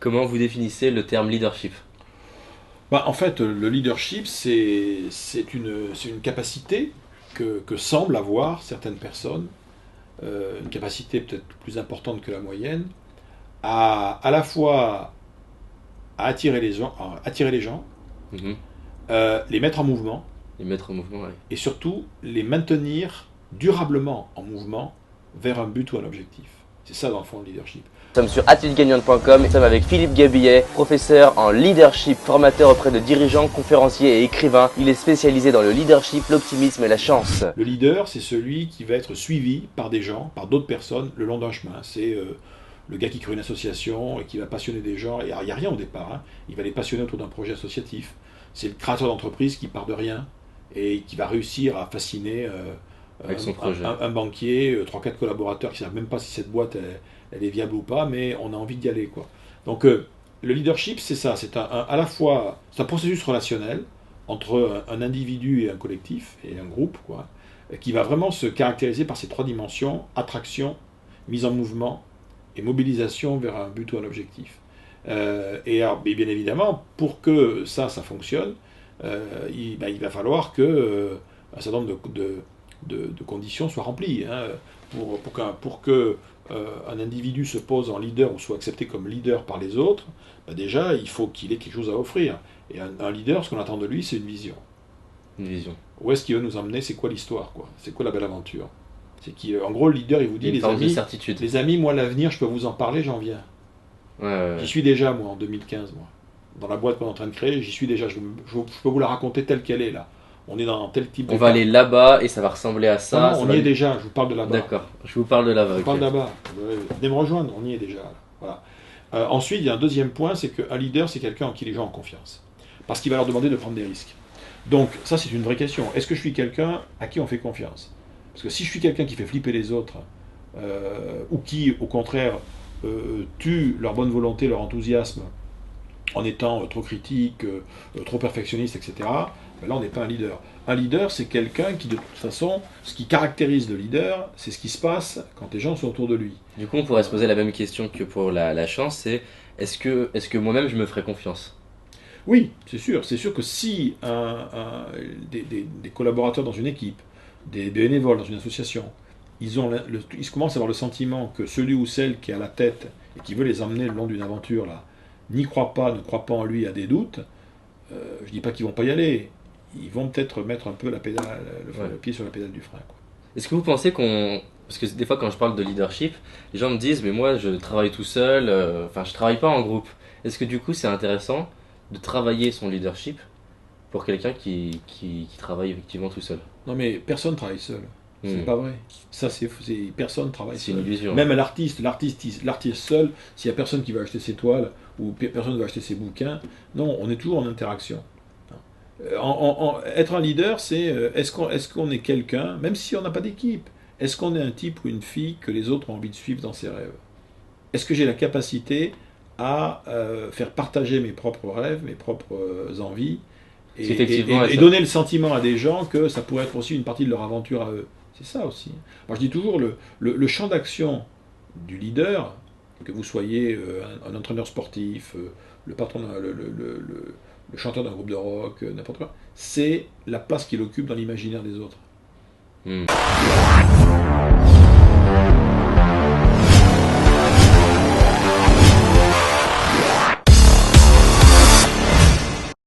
Comment vous définissez le terme leadership? En fait, le leadership, c'est une capacité que semblent avoir certaines personnes, une capacité peut-être plus importante que la moyenne, à la fois à attirer les gens, Mhm. les mettre en mouvement, Les mettre en mouvement, ouais. et surtout les maintenir durablement en mouvement vers un but ou un objectif. C'est ça, dans le fond, le leadership. Nous sommes sur attitudegagnante.com et nous sommes avec Philippe Gabillet, professeur en leadership, formateur auprès de dirigeants, conférenciers et écrivains. Il est spécialisé dans le leadership, l'optimisme et la chance. Le leader, c'est celui qui va être suivi par des gens, par d'autres personnes, le long d'un chemin. C'est le gars qui crée une association et qui va passionner des gens. Il n'y a rien au départ, hein. Il va les passionner autour d'un projet associatif. C'est le créateur d'entreprise qui part de rien et qui va réussir à fasciner Avec son projet. un banquier, 3-4 collaborateurs qui ne savent même pas si cette boîte elle est viable ou pas, mais on a envie d'y aller, quoi. Donc le leadership, c'est ça, c'est à la fois c'est un processus relationnel entre un individu et un collectif et un groupe, quoi, qui va vraiment se caractériser par ces trois dimensions: attraction, mise en mouvement et mobilisation vers un but ou un objectif. Et bien évidemment, pour que ça fonctionne, il va falloir que un certain nombre de conditions soient remplies, hein, pour que un individu se pose en leader ou soit accepté comme leader par les autres. Déjà, il faut qu'il ait quelque chose à offrir. Et un leader, ce qu'on attend de lui, c'est une vision. Une vision. Où est-ce qu'il veut nous emmener? C'est quoi l'histoire, quoi? C'est quoi la belle aventure? En gros, le leader, il vous dit, Une forme de certitude. les amis, moi, l'avenir, je peux vous en parler, j'en viens. Ouais. J'y suis déjà, moi, en 2015, moi. Dans la boîte qu'on est en train de créer, j'y suis déjà. Je peux vous la raconter telle qu'elle est, là. On est dans tel type de... On va aller là-bas et ça va ressembler à ça. Non, on y est déjà, je vous parle de là-bas. D'accord, je vous parle de là-bas. Je vous parle de là-bas. Venez me rejoindre, on y est déjà. Là. Voilà. Ensuite, il y a un deuxième point, c'est qu'un leader, c'est quelqu'un en qui les gens ont confiance. Parce qu'il va leur demander de prendre des risques. Donc, ça, c'est une vraie question. Est-ce que je suis quelqu'un à qui on fait confiance? Parce que si je suis quelqu'un qui fait flipper les autres, ou qui, au contraire, tue leur bonne volonté, leur enthousiasme, en étant trop critique, trop perfectionniste, etc., là, on n'est pas un leader. Un leader, c'est quelqu'un qui, de toute façon, ce qui caractérise le leader, c'est ce qui se passe quand les gens sont autour de lui. Du coup, on pourrait se poser la même question que pour la chance, c'est est-ce que moi-même je me ferais confiance? Oui, c'est sûr. C'est sûr que si des collaborateurs dans une équipe, des bénévoles dans une association, ils commencent à avoir le sentiment que celui ou celle qui est à la tête et qui veut les emmener le long d'une aventure, là, n'y croit pas, ne croit pas en lui, a des doutes, je ne dis pas qu'ils vont pas y aller. Ils vont peut-être mettre un peu le pied sur la pédale du frein, quoi. Est-ce que vous pensez qu'on... Parce que des fois quand je parle de leadership, les gens me disent mais moi je travaille tout seul, enfin je travaille pas en groupe. Est-ce que du coup c'est intéressant de travailler son leadership pour quelqu'un qui travaille effectivement tout seul? Non mais personne travaille seul. C'est pas vrai. Ça, personne travaille C'est seul. une illusion. Même l'artiste seul, s'il n'y a personne qui va acheter ses toiles ou personne ne va acheter ses bouquins, non, on est toujours en interaction. Être un leader, c'est est-ce qu'on est quelqu'un, même si on n'a pas d'équipe, est-ce qu'on est un type ou une fille que les autres ont envie de suivre dans ses rêves? Est-ce que j'ai la capacité à faire partager mes propres rêves, mes propres envies, et donner le sentiment à des gens que ça pourrait être aussi une partie de leur aventure à eux? C'est ça aussi. Moi je dis toujours, le champ d'action du leader, que vous soyez un entraîneur sportif, le patron, le chanteur d'un groupe de rock, n'importe quoi, c'est la place qu'il occupe dans l'imaginaire des autres.